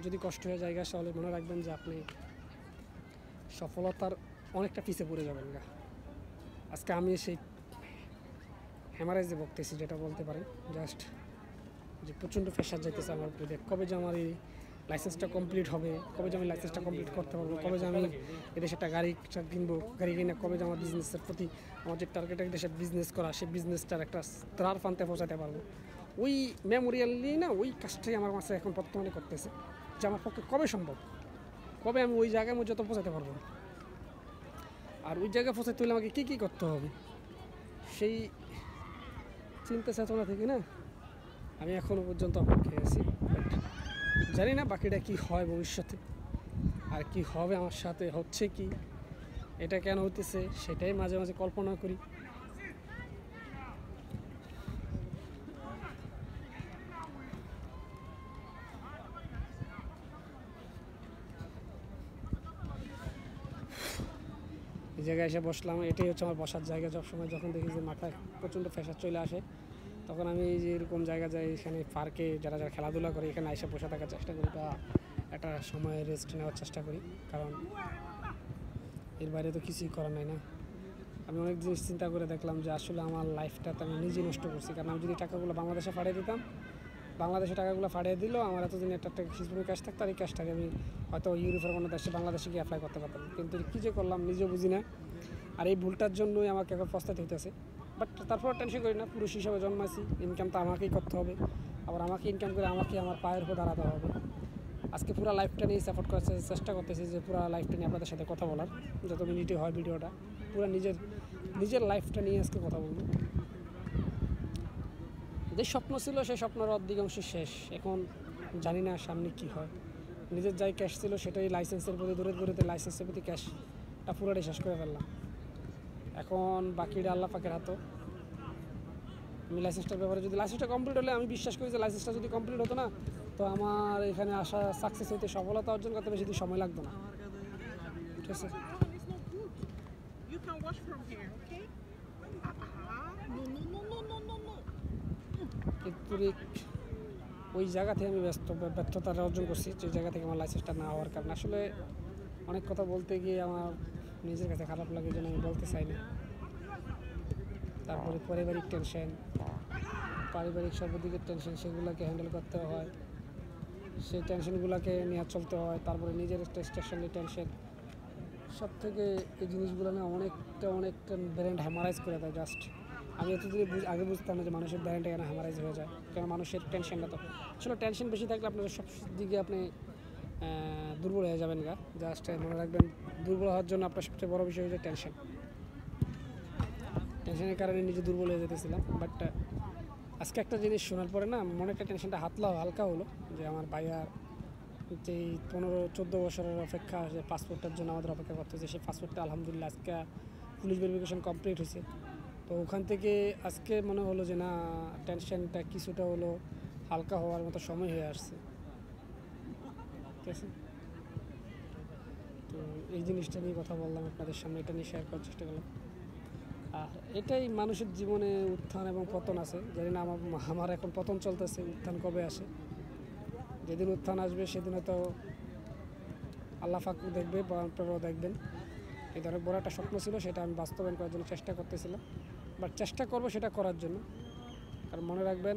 যদি কষ্ট হয়ে যায় তাহলে মনে রাখবেন যে আপনি সফলতার অনেকটা পিছিয়ে পড়ে যাবেন গা। আজকে আমি সেই হ্যামারাইজে বকতেছি, যেটা বলতে পারেন জাস্ট যে প্রচণ্ড প্রেশার যাইতেছে আমার উপরে। কবে যে আমার এই লাইসেন্সটা কমপ্লিট হবে, কবে যে আমি লাইসেন্সটা কমপ্লিট করতে পারবো, কবে যে আমি এদেশে একটা গাড়ি কিনবো, গাড়ি কিনে কবে যে আমার বিজনেসের প্রতি আমার যে টার্গেট দেশে বিজনেস করা, সেই বিজনেসটার একটা ত্রার ফান্তে পৌঁছাতে পারবো, ওই মেমোরিয়ালি না ওই কাজটাই আমার মাঝে এখন বর্তমানে করতেছে যে আমার পক্ষে কবে সম্ভব, কবে আমি ওই জায়গায় মধ্যে পৌঁছাতে পারবো। আর ওই জায়গায় পৌঁছাতে হলে আমাকে কী করতে হবে, সেই চিন্তা চেতনা থেকে না আমি এখনও পর্যন্ত অপেক্ষায় আছি। বাট জানি না বাকিটা কি হয় ভবিষ্যতে, আর কি হবে আমার সাথে, হচ্ছে কি, এটা কেন হতেছে, সেটাই মাঝে মাঝে কল্পনা করি। এই জায়গায় এসে বসলাম, এটাই হচ্ছে আমার বসার জায়গা। সবসময় যখন দেখি যে মাথায় প্রচণ্ড প্রেশার চলে আসে, তখন আমি এই যে এরকম জায়গা যাই, এখানে পার্কে যারা যারা খেলাধুলা করে এখানে এসে বসে থাকার চেষ্টা করি, বা একটা সময় রেস্ট নেওয়ার চেষ্টা করি, কারণ এর বাইরে তো কিছুই করার নাই না। আমি অনেক জিনিস চিন্তা করে দেখলাম যে আসলে আমার লাইফটা তো আমি নিজেই নষ্ট করছি। কারণ আমি যদি টাকাগুলো বাংলাদেশে পাঠিয়ে দিতাম, বাংলাদেশে টাকাগুলো পাঠিয়ে দিলেও আমার এতদিন একটা হিসেবে ক্যাশ থাকতো, আর এই ক্যাশটাকে আমি হয়তো ইউরোপের কোনো দেশে বাংলাদেশে গিয়ে অ্যাপ্লাই করতে পারতাম। কিন্তু কী যে করলাম নিজেও বুঝি না, আর এই ভুলটার জন্যই আমাকে এখন পস্তাতে হইতেছে। বাট তারপর টেনশন করি না, পুরুষ হিসাবে জন্মাইছি, ইনকাম তো আমাকেই করতে হবে, আবার আমাকে ইনকাম করে আমাকে আমার পায়ের উপর দাঁড়াতে হবে। আজকে পুরো লাইফটা নিয়ে সাপোর্ট করার চেষ্টা করতেছি, যে পুরো লাইফটা নিয়ে আপনাদের সাথে কথা বলার, যত মিনিটে হয় ভিডিওটা, পুরো নিজের লাইফটা নিয়ে আজকে কথা বলবো। যে স্বপ্ন ছিল সেই স্বপ্নের অধিকাংশ শেষ, এখন জানি না সামনে কি হয়। নিজের যাই ক্যাশ ছিল সেটাই লাইসেন্সের প্রতি দূরে লাইসেন্সের প্রতি ক্যাশটা পুরোটাই শেষ করে ফেললাম। এখন বাকিটা আল্লাহ পাকের হাতে। আমি লাইসেন্সটার ব্যাপারে, যদি লাইসেন্সটা কমপ্লিট হলে, আমি বিশ্বাস করি যে লাইসেন্সটা যদি কমপ্লিট হতো না, তো আমার এখানে আসা সাকসেস হইতে, সফলতা অর্জন করতে বেশি সময় লাগতো না। ঠিক আছে, কিন্তু ওই জায়গা থেকে আমি ব্যর্থতা অর্জন করছি, যে জায়গা থেকে আমার লাইসেন্সটা না হওয়ার কারণে। আসলে অনেক কথা বলতে গিয়ে আমার নিজের কাছে খারাপ লাগে, যেন আমি বলতে চাই না। তারপরে পারিবারিক টেনশন, পারিবারিক সর্বদিকের টেনশন, সেগুলোকে হ্যান্ডেল করতে হয়, সেই টেনশনগুলোকে নিয়ে চলতে হয়। তারপরে নিজের স্টেশনের টেনশন, সব থেকে এই জিনিসগুলো না অনেকটা ব্রেন হ্যামারাইজ করে দেয়। জাস্ট আমি এতদিন আগে বুঝতাম না যে মানুষের ব্রেনটা কেন হ্যামারাইজ হয়ে যায়, কারণ মানুষের টেনশনটা তো আসলে, টেনশন বেশি থাকলে আপনার সব দিকে আপনি দুর্বল হয়ে যাবেন গা। জাস্ট মনে রাখবেন, দুর্বল হওয়ার জন্য আপনার সবচেয়ে বড় বিষয় হচ্ছে টেনশনের কারণে নিজে দুর্বল হয়ে যেতেছিলাম। বাট আজকে একটা জিনিস শোনার পরে না মনে একটা টেনশনটা হালকা হলো, যে আমার ভাইয়ার যে 15-14 বছরের অপেক্ষা, যে পাসপোর্টের জন্য আমাদের অপেক্ষা করতে হচ্ছে, সেই পাসপোর্টটা আলহামদুলিল্লাহ আজকে পুলিশ ভেরিফিকেশন কমপ্লিট হয়েছে। তো ওখান থেকে আজকে মনে হলো যে না, টেনশনটা কিছুটা হলো হালকা হওয়ার মতো সময় হয়ে আসছে। ঠিক আছে, তো এই জিনিসটা নিয়ে কথা বললাম আপনাদের সামনে, এটা নিয়ে শেয়ার করার চেষ্টা করলাম। আর এটাই মানুষের জীবনে উত্থান এবং পতন আছে। জানি না আমার এখন পতন চলতেছে, উত্থান কবে আসে। যেদিন উত্থান আসবে সেদিন হয়তো আল্লাহ ফাকু দেখবে বা আপনারাও দেখবেন। এটা অনেক বড় একটা স্বপ্ন ছিল, সেটা আমি বাস্তবায়ন করার জন্য চেষ্টা করতেছিলাম, বাট চেষ্টা করব সেটা করার জন্য। কারণ মনে রাখবেন,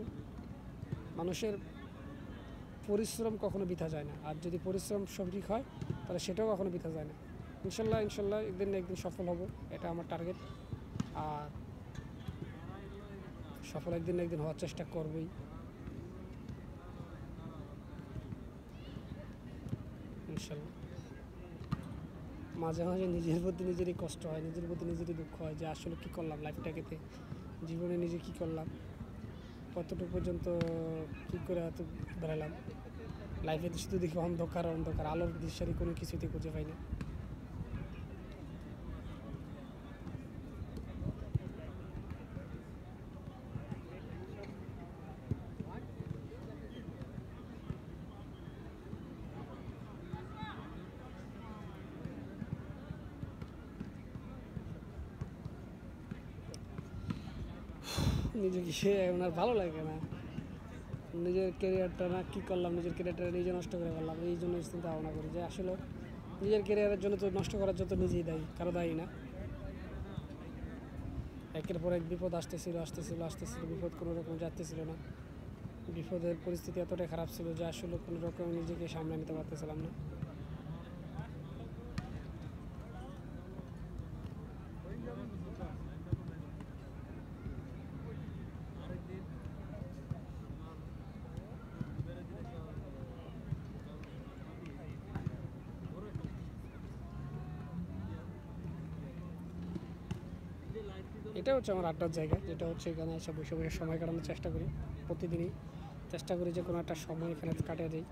মানুষের পরিশ্রম কখনো বৃথা যায় না, আর যদি পরিশ্রম সঠিক হয় তাহলে সেটাও কখনো বৃথা যায় না। ইনশাল্লাহ একদিন না একদিন সফল হব, এটা আমার টার্গেট। আর সফল একদিন না একদিন হওয়ার চেষ্টা করবই ইনশাল্লাহ। মাঝে মাঝে নিজের প্রতি নিজেরই কষ্ট হয়, নিজের প্রতি নিজেরই দুঃখ হয় যে আসলে কী করলাম লাইফটাকেতে, জীবনে নিজে কী করলাম, কতটুকু পর্যন্ত কী করে এত বেড়ালাম। লাইফে শুধু দেখি অন্ধকার অন্ধকার, আলোর দৃশ্যেরই কোনো কিছুতে খুঁজে পাই না। নিজেকে এখন আর ভালো লাগে না, নিজের ক্যারিয়ারটা না কী করলাম, নিজের ক্যারিয়ারটা নিজে নষ্ট করে ফেললাম। এই জন্য চিন্তা ভাবনা করি যে আসলে নিজের ক্যারিয়ারের জন্য তো নষ্ট করার জন্য নিজেই দায়ী, কারো দায়ী না। একের পর এক বিপদ আসতেছিল, বিপদ কোনো রকম যাচ্তেছিল না। বিপদের পরিস্থিতি এতটাই খারাপ ছিল যে আসলে কোনো রকম নিজেকে সামলে নিতে পারতেছিলাম না। এটা হচ্ছে আমার আড্ডার জায়গা, যেটা হচ্ছে এখানে এসে বসে বসে সময় কাটানোর চেষ্টা করি। প্রতিদিনই চেষ্টা করি যে কোনো একটা সময় এখানে কাটিয়ে দিই।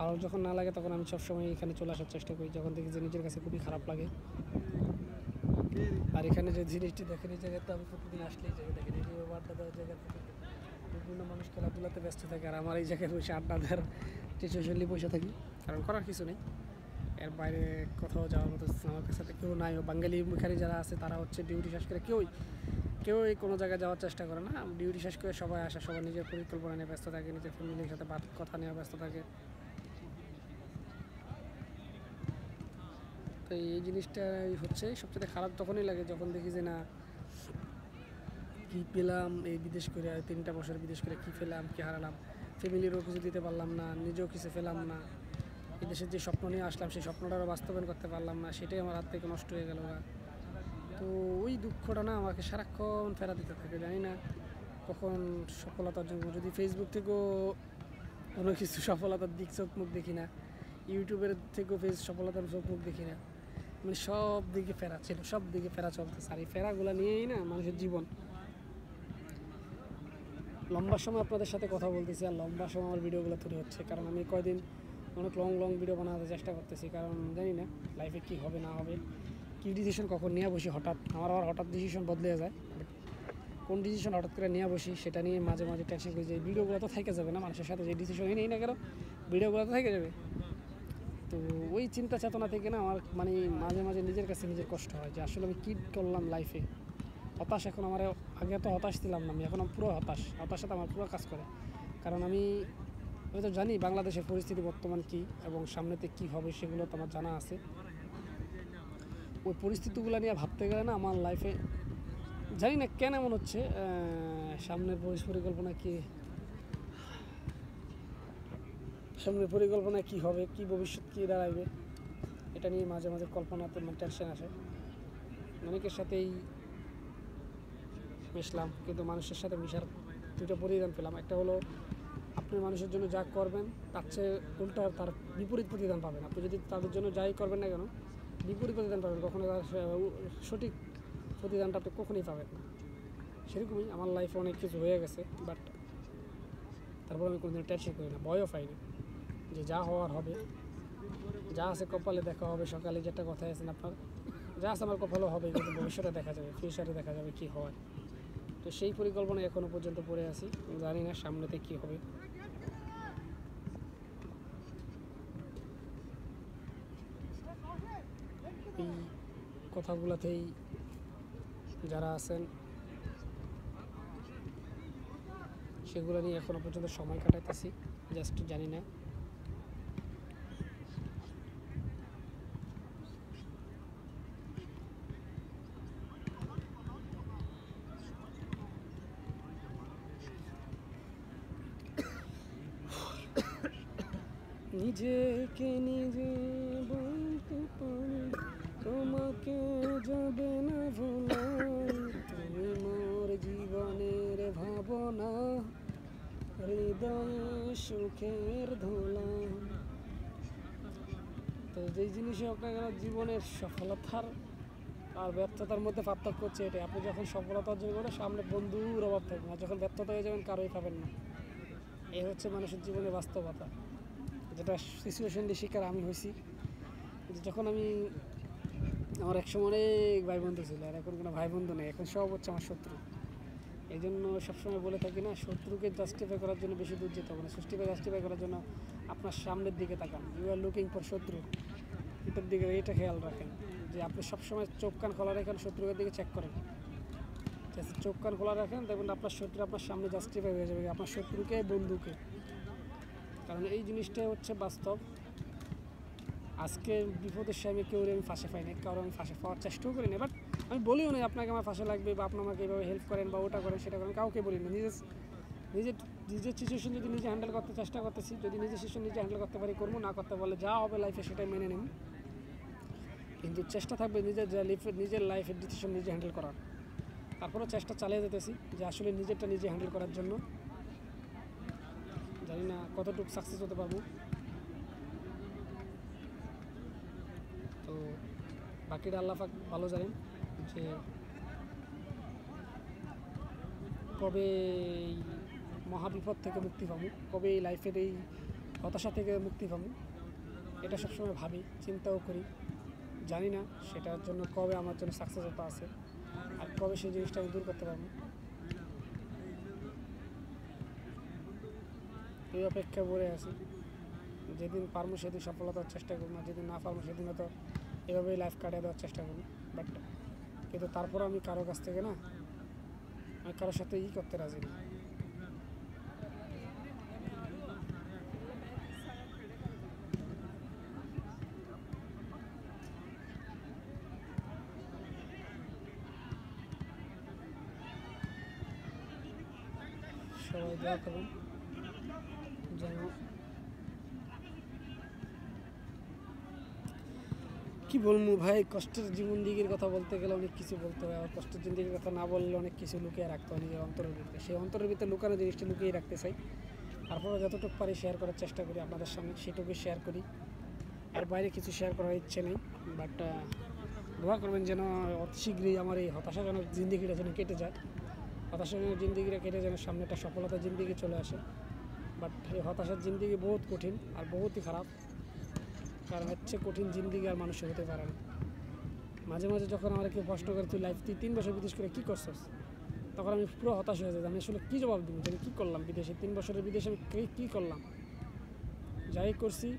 আর যখন না লাগে তখন আমি সবসময় এখানে চলে আসার চেষ্টা করি, যখন দেখি যে নিজের কাছে খুবই খারাপ লাগে। আর এখানে যে জিনিসটি দেখেন, এই জায়গাতে আমি প্রতিদিন আসলেই জায়গা দেখেন, এই যে আড্ডা দেওয়ার জায়গা থেকে বিভিন্ন মানুষ খেলাধুলাতে ব্যস্ত থাকে, আর আমার এই জায়গায় বসে আড্ডা দেওয়ার সিচুয়েশনলি বসে থাকি, কারণ করার কিছু নেই। এর বাইরে কোথাও যাওয়ার মতো আমার কাছে কেউ নাই। বাঙালি মুখারি যারা আছে তারা হচ্ছে ডিউটি শেষ করে কেউই কোনো জায়গায় যাওয়ার চেষ্টা করে না। ডিউটি শেষ করে সবাই আসে, সবাই নিজের পরিকল্পনা নিয়ে ব্যস্ত থাকে, নিজের ফ্যামিলির সাথে কথা নিয়ে ব্যস্ত থাকে। তো এই জিনিসটাই হচ্ছে সবচেয়ে খারাপ তখনই লাগে যখন দেখি যে না কী পেলাম এই বিদেশ করে, 3টা বছর বিদেশ করে কী পেলাম, কী হারালাম, ফ্যামিলিরও কিছু দিতে পারলাম না, নিজেও কিছু পেলাম না। এই দেশের যে স্বপ্ন নিয়ে আসলাম সেই স্বপ্নটারও বাস্তবায়ন করতে পারলাম না, সেটাই আমার হাত থেকে নষ্ট হয়ে গেল না। তো ওই দুঃখটা না আমাকে সারাক্ষণ ফেরা দিতে থাকে। জানি না কখন সফলতার জন্য, যদি ফেসবুক থেকেও কোনো কিছু সফলতার দিক চোখ মুখ দেখি না, ইউটিউবের থেকেও সফলতার চোখ মুখ দেখি না, মানে সব দিকে ফেরা ছিল, সব দিকে ফেরা চলতেছে। আর এই ফেরাগুলো নিয়েই না মানুষের জীবন। লম্বা সময় আপনাদের সাথে কথা বলতেছি, আর লম্বা সময় আমার ভিডিওগুলো তৈরি হচ্ছে, কারণ আমি কয়দিন অনেক লং ভিডিও বানাতে চেষ্টা করতেছি, কারণ জানি না লাইফে কী হবে না হবে, কী ডিসিশন কখন নিয়ে বসি। আমার হঠাৎ ডিসিশন বদলে যায়, কোন ডিসিশন হঠাৎ করে নিয়ে বসি সেটা নিয়ে মাঝে মাঝে টেনশন করি যে ভিডিওগুলো তো থেকে যাবে না, মানুষের সাথে যে ডিসিশনই নেই না কেন ভিডিওগুলো তো থেকে যাবে। তো ওই চিন্তা চেতনা থেকে না আমার মানে মাঝে মাঝে নিজের কাছে নিজের কষ্ট হয় যে আসলে আমি কী করলাম লাইফে। হতাশ এখন আমার, আগে তো হতাশ ছিলাম না আমি, এখন পুরো হতাশাটা আমার পুরো কাজ করে। কারণ আমি তো জানি বাংলাদেশের পরিস্থিতি বর্তমান কী এবং সামনেতে কী হবে সেগুলো তো আমার জানা আছে। ওই পরিস্থিতিগুলো নিয়ে ভাবতে গেলে না আমার লাইফে জানি না কেন এমন হচ্ছে, সামনের পরিকল্পনা কী হবে, কী ভবিষ্যৎ কী দাঁড়াবে, এটা নিয়ে মাঝে মাঝে কল্পনাতে টেনশন আসে। অনেকের সাথেই মিশলাম, কিন্তু মানুষের সাথে মিশার 2টা প্রতিদান পেলাম। একটা হলো আপনি মানুষের জন্য যা করবেন তার চেয়ে উল্টা তার বিপরীত প্রতিদান পাবেন। আপনি যদি তাদের জন্য যাই করবেন না কেন বিপরীত প্রতিদান পাবেন, কখনো তার সঠিক প্রতিদানটা আপনি কখনোই পাবেন না। সেরকমই আমার লাইফে অনেক কিছু হয়ে গেছে, বাট তারপর আমি কোনোদিন টেনশন করি না, ভয়ও পাইনি যে যা হওয়ার হবে, যা আছে কপালে দেখা হবে। সকালে যেটা কথা আছেন আপনার, যা আছে আমার কপালেও হবে, কিন্তু ভবিষ্যতে দেখা যাবে, ফিউচারে দেখা যাবে কী হয়। তো সেই পরিকল্পনা এখনও পর্যন্ত পড়ে আছি, জানি না সামনেতে কী হবে। কথাগুলোতেই যারা আছেন সেগুলো নিয়ে এখনও পর্যন্ত সময় কাটাইতেছি, জাস্ট জানি না নিজেকে নিজে বলতে পারি তোমাকে যাবে না ভোলা, তুমি মোর জীবনের ভাবনা, হৃদয়ে সুখের ধোলা। তো যেই জিনিসই হোক না কেন, জীবনের সফলতার আর ব্যর্থতার মধ্যে পার্থক্য হচ্ছে এটাই, আপনি যখন সফলতা অর্জন করেন সামনে বন্ধুর অভাব থাকবে না, যখন ব্যর্থতা হয়ে যাবেন কারোই পাবেন না। এই হচ্ছে মানুষের জীবনের বাস্তবতা, যেটা সিচুয়েশনটি শিকার আমি হয়েছি। যখন আমার একসময় অনেক ভাই বন্ধু ছিল, আর এখন কোনো ভাই বন্ধু নেই, এখন সব হচ্ছে আমার শত্রু। এই জন্য সবসময় বলে থাকি না, শত্রুকে জাস্টিফাই করার জন্য বেশি দূর যেতে হবে না, জাস্টিফাই করার জন্য আপনার সামনের দিকে তাকান। ইউ আর লুকিং ফর শত্রু, এটার দিকে এটা খেয়াল রাখেন যে আপনি সবসময় চোখ কান খোলা রাখেন, শত্রুকের দিকে চেক করেন। চোখ কান খোলা রাখেন, দেখবেন আপনার শত্রু আপনার সামনে জাস্টিফাই হয়ে যাবে, আপনার শত্রুকে বন্ধুকে। কারণ এই জিনিসটাই হচ্ছে বাস্তব। আজকে বিপদের সময় কেউ আমি ফাঁসে পাই না, কারণ আমি ফাঁসে পাওয়ার চেষ্টাও করি না, বাট আমি বলিও না আপনাকে আমার ফাঁসে লাগবে বা আপনি আমাকে এইভাবে হেল্প করেন বা ওটা করেন সেটা করেন, কাউকে বলি না। নিজের সিচুয়েশন যদি নিজে হ্যান্ডেল করতে চেষ্টা করতেছি, যদি নিজের সিচুয়েশন নিজে হ্যান্ডেল করতে পারি করবো, না করতে বলে যা হবে লাইফে সেটাই মেনে নিন। কিন্তু চেষ্টা থাকবে নিজের লাইফের ডিসিশন নিজে হ্যান্ডেল করার। তারপরেও চেষ্টা চালিয়ে যেতেছি যে আসলে নিজেরটা নিজে হ্যান্ডেল করার জন্য। জানি না কতটুকু সাকসেস হতে পারবো, তো বাকিটা আল্লাহ পাক ভালো জানেন যে কবে এই মহাবিপদ থেকে মুক্তি পাবো, কবে এই লাইফের এই হতাশা থেকে মুক্তি পাবো, এটা সবসময় ভাবি, চিন্তাও করি। জানি না সেটার জন্য কবে আমার জন্য সাকসেস হতে আছে আর কবে সেই জিনিসটা আমি দূর করতে পারবো। এই অপেক্ষা করে আছি, যেদিন পারবো সেদিন সফলতার চেষ্টা করবো, না যেদিন না পারবো সেদিন হয়তো এভাবেই লাইফ কাটিয়ে দেওয়ার চেষ্টা করবো। বাট কিন্তু তারপরও আমি কারো কাছ থেকে না, আমি কারোর সাথে করতে রাজি না। সবাই দোয়া করুন যেন, কি বলবো ভাই, কষ্টের জীবন দিকের কথা বলতে গেলে অনেক কিছু বলতে হয়, আর কষ্টের জিন্দিগির কথা না বললে অনেক কিছু লুকিয়ে রাখতে হয় নিজের অন্তরের ভিতরে। সেই অন্তরের ভিতরে লুকানো জিনিসটা লুকিয়ে রাখতে চাই, তারপরে যতটুকু পারি শেয়ার করার চেষ্টা করি আপনাদের সামনে, সেটুকুই শেয়ার করি। এর বাইরে কিছু শেয়ার করার ইচ্ছে নেই। বাট দোয়া করবেন যেন অতি শীঘ্রই আমার এই হতাশাজনক জিন্দিগিটা যেন কেটে যায়, হতাশাজনক জিন্দিগিটা কেটে যেন সামনে একটা সফলতার জিন্দিগি চলে আসে। বাট এই হতাশার জিন্দিগি বহুত কঠিন আর বহুতই খারাপ, কারণ হচ্ছে কঠিন জিন্দিগি আর মানুষ হতে পারে না। মাঝে মাঝে যখন আমার কেউ প্রশ্ন করে তুই লাইফ 3 বছর বিদেশ করে কী করছিস, তখন আমি পুরো হতাশ হয়ে যাই, আমি আসলে কী জবাব দিব যে আমি কী করলাম বিদেশে, 3 বছরের বিদেশে আমি কী করলাম। যাই করছি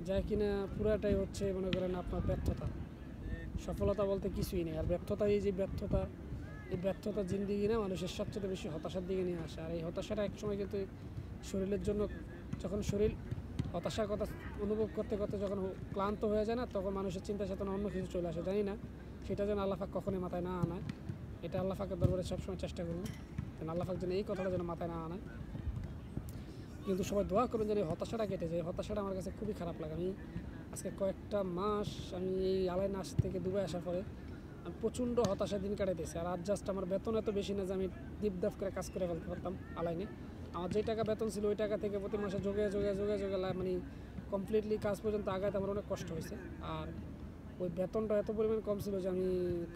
যাই কিনা পুরাটাই হচ্ছে মনে করেন আপনার ব্যর্থতা, সফলতা বলতে কিছুই নেই। আর ব্যর্থতা, এই ব্যর্থতা জিন্দিগি না মানুষের সবচেয়ে বেশি হতাশার দিকে নিয়ে আসে। আর এই হতাশাটা একসময় কিন্তু শরীরের জন্য, যখন শরীর হতাশার কথা অনুভব করতে করতে যখন ক্লান্ত হয়ে যায় না, তখন মানুষের চিন্তা চেতনা অন্য কিছু চলে আসে। জানি না সেটা যেন আল্লাহ পাক কখনোই মাথায় না আনায়, এটা আল্লাহ পাকের দরবারে সবসময় চেষ্টা করবো যেন আল্লাহ পাক যেন এই কথাটা যেন মাথায় না আনায়। কিন্তু সবাই দোয়া করবেন যেন এই হতাশাটা কেটে যায়। হতাশাটা আমার কাছে খুবই খারাপ লাগে। আমি আজকে কয়েকটা মাস আমি এই আলাইনাস থেকে দুবাই আসার পরে আমি প্রচণ্ড হতাশা দিন কাটাইতেছি। আর আজ জাস্ট আমার বেতন এত বেশি না যে আমি ডিপদাপ করে কাজ করে ফেলতে পারতাম আলাইনে। আমার যেই টাকা বেতন ছিল ওই টাকা থেকে প্রতি মাসে যোগে মানে কমপ্লিটলি কাজ পর্যন্ত আগাইতে আমার অনেক কষ্ট হয়েছে। আর ওই বেতনটা এত পরিমাণ কম ছিল যে আমি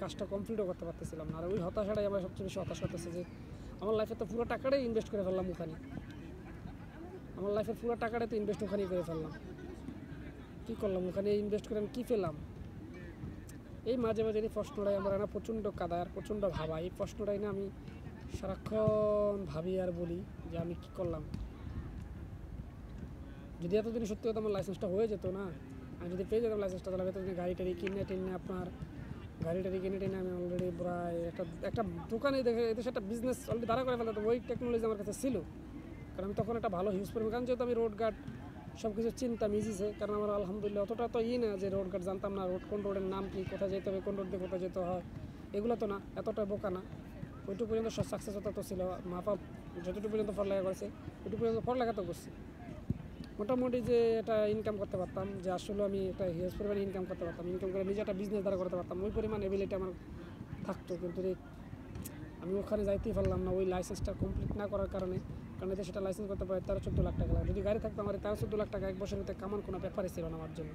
কাজটা কমপ্লিটও করতে পারতেছিলাম না। আর ওই হতাশাটাই আমার সবচেয়ে বেশি হতাশ করতেছে যে আমার লাইফে তো পুরো টাকাটাই ইনভেস্ট করে ফেললাম ওখানে, আমার লাইফের পুরো টাকাটাই তো ইনভেস্ট ওখানেই করে ফেললাম। কী করলাম ওখানে ইনভেস্ট করে আমি কী পেলাম? এই মাঝে মাঝে এই প্রশ্নটাই আমার না প্রচণ্ড কাদায় আর প্রচণ্ড ভাবা। এই প্রশ্নটাই না আমি সারাক্ষণ ভাবি আর বলি যে আমি কী করলাম। যদি এতদিন সত্যি কথা আমার লাইসেন্সটা হয়ে যেত না, আমি যদি পেয়ে যেতাম লাইসেন্সটা, তাহলে এতদিন গাড়ি টাড়ি কিনে টেনে আপনার গাড়ি টাড়ি কিনে টেনে আমি অলরেডি প্রায় একটা দোকানে দেখে এদেশে একটা বিজনেস অলরেডি দাঁড়া করে ফেলতাম। ওই টেকনোলজি আমার কাছে ছিল, কারণ আমি তখন একটা ভালো হিউজ পরিমাণ, কারণ যেহেতু আমি রোড গার্ড সব কিছু চিনতাম ইজিছে, কারণ আমার আলহামদুলিল্লাহ অতটা তো না যে রোড গার্ড জানতাম না কোন রোডের নাম কী, কোথায় যেতে হবে, কোন রোড দিয়ে কোথায় যেতে হয়, এগুলো তো না, এতটা বোকা না। ওইটুকু পর্যন্ত সব সাকসেস হতে তো ছিল, মাপা যতটুকু পর্যন্ত পড়ালেখা করেছে ওইটুকু পর্যন্ত পড়ালেখা তো করছি। মোটামুটি যে এটা ইনকাম করতে পারতাম, যে আসলে আমি একটা হিউজ পরিমাণে ইনকাম করতে পারতাম, ইনকাম করে নিজে একটা বিজনেস দ্বারা করতে পারতাম, ওই পরিমাণ এবিলিটি আমার থাকতো। কিন্তু আমি ওখানে যাইতেই পারলাম না ওই লাইসেন্সটা কমপ্লিট না করার কারণে, কারণ এতে সেটা লাইসেন্স করতে পারে 13-14 লাখ টাকা লাগে। যদি গাড়ি থাকতো আমার 13-14 লাখ টাকা এক বছরের কামান কোনো ব্যাপারই ছিল না আমার জন্য।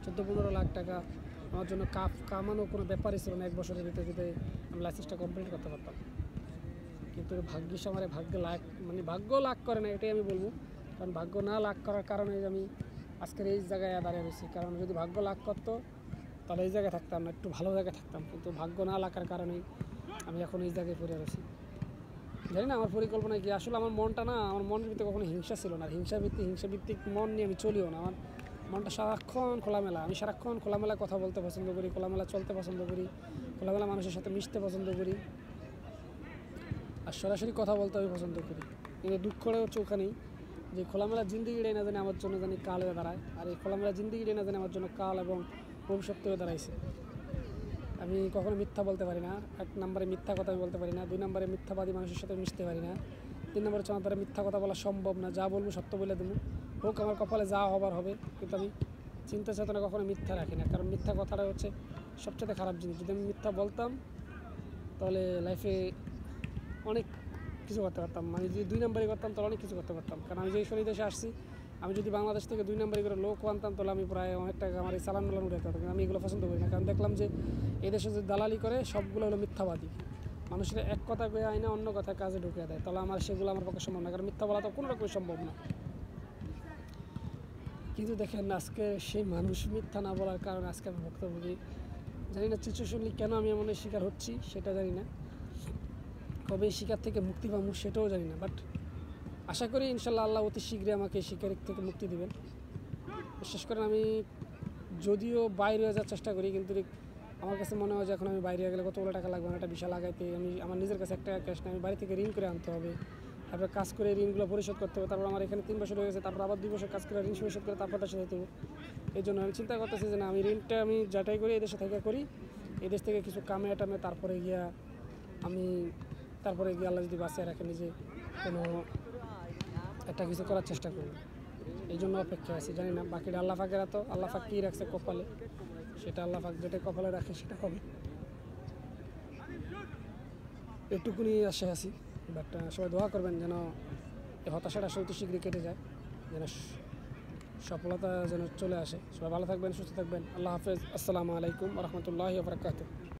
14-15 লাখ টাকা আমার জন্য কামানো কোনো ব্যাপারই ছিল না এক বছরের ভিতরে, যদি আমি লাইসেন্সটা কমপ্লিট করতে পারতাম। কিন্তু ভাগ্যিস আমার ভাগ্য লাখ করে না, এটাই আমি বলবো। কারণ ভাগ্য না লাখ করার কারণে আমি আজকের এই জায়গায় দাঁড়িয়ে রয়েছি। কারণ যদি ভাগ্য লাখ করতো তাহলে এই জায়গায় থাকতাম না, একটু ভালো জায়গায় থাকতাম। কিন্তু ভাগ্য না লাখার কারণেই আমি এখন এই জায়গায় পড়ে রয়েছি। জানি না আমার পরিকল্পনা কি, আসলে আমার মনটা না, আমার মনের ভিতরে কখনো হিংসা ছিল না। হিংসাভিত্তিক মন নিয়ে আমি চলিও না। আমার মনটা সারাক্ষণ খোলামেলা, আমি সারাক্ষণ খোলামেলা কথা বলতে পছন্দ করি, খোলামেলা চলতে পছন্দ করি, খোলামেলা মানুষের সাথে মিশতে পছন্দ করি, আর সরাসরি কথা বলতে আমি পছন্দ করি। কিন্তু দুঃখটা হচ্ছে ওখানেই যে খোলামেলা জিন্দিগিটাই না জানি আমার জন্য কাল হয়ে দাঁড়ায়। আর এই খোলামেলা জিন্দিগিটাই না জানি আমার জন্য কাল এবং ভবিষ্যৎ হয়ে দাঁড়াইছে। আমি কখনো মিথ্যা বলতে পারি না। 1 নম্বরে মিথ্যা কথা আমি বলতে পারি না, 2 নম্বরে মিথ্যাবাদী মানুষের সাথে মিশতে পারি না, 3 নম্বরে আমার দ্বারা মিথ্যা কথা বলা সম্ভব না। যা বলবো সত্য বলে দেবো, হোক আমার কপালে যা হবার হবে। কিন্তু আমি চিন্তা চেতনা কখনো মিথ্যা রাখি না, কারণ মিথ্যা কথাটা হচ্ছে সবচেয়ে খারাপ জিনিস। যদি আমি মিথ্যা বলতাম তাহলে লাইফে অনেক কিছু করতে পারতাম। আমি যদি 2 নম্বরই করতাম তাহলে অনেক কিছু করতে পারতাম। কারণ আমি যেই শরীর দেশে আসছি, আমি যদি বাংলাদেশ থেকে 2 নম্বরই করে লোক আনতাম তাহলে আমি প্রায় অনেক টাকা আমার এই চালান উঠে যেতে হতো। আমি এগুলো পছন্দ করি না, কারণ দেখলাম যে এই দেশে যে দালালি করে সবগুলো হলো মিথ্যাবাদী। মানুষের এক কথা কয়ে আয় না, অন্য কথা কাজে ঢুকিয়ে দেয়, তাহলে সেগুলো আমার পক্ষে সম্ভব না, কারণ মিথ্যা বলা তো কোনো রকমই সম্ভব না। কিন্তু দেখেন আজকে সেই মানুষ মিথ্যা না বলার কারণে আজকে আমি ভুক্তভোগী। জানি না সিচুয়েশনলি কেন আমি এমন শিকার হচ্ছি সেটা জানি না, কবে এই শিকার থেকে মুক্তি পাবো সেটাও জানি না। বাট আশা করি ইনশাল্লাহ আল্লাহ অতি শীঘ্রই আমাকে এই শিকার থেকে মুক্তি দেবেন। বিশেষ করে আমি যদিও বাইরে হয়ে যাওয়ার চেষ্টা করি, কিন্তু আমার কাছে মনে হয় যে এখন আমি বাইরে গেলে কতগুলো টাকা লাগবে, একটা বিশাল লাগাইতে আমার নিজের কাছে 1 টাকা ক্যাশ নেই, আমি বাড়ি থেকে ঋণ করে আনতে হবে, তারপরে কাজ করে ঋণগুলো পরিশোধ করতে হবে। তারপর আমার এখানে 3 বছর হয়ে গেছে, তারপর আবার 2 বছর কাজ করে ঋণ পরিশোধ করে তারপর দেশে যেতে হবে। এই জন্য আমি চিন্তা করতেছি যে না, আমি ঋণটা আমি যাটাই করি এদেশে থেকে করি, এদেশ থেকে কিছু কামে টামে তারপরে গিয়ে আল্লাহ যদি বাঁচিয়ে রাখে নিজে কোনো একটা কিছু করার চেষ্টা করি। এই জন্য অপেক্ষা আছি। জানি না বাকিটা আল্লাহ পাকের, তো আল্লাহ পাক কী রাখছে কপালে, সেটা আল্লাহ পাক যেটা কপালে রাখে সেটা হবে। এটুকুনি আশায় আছি। বাট সবাই দোয়া করবেন যেন এই হতাশাটা অতি শীঘ্রই কেটে যায়, যেন সফলতা যেন চলে আসে। সবাই ভালো থাকবেন, সুস্থ থাকবেন। আল্লাহ হাফেজ। আসসালামু আলাইকুম ওয়া রাহমাতুল্লাহি ওয়া বারাকাতুহু।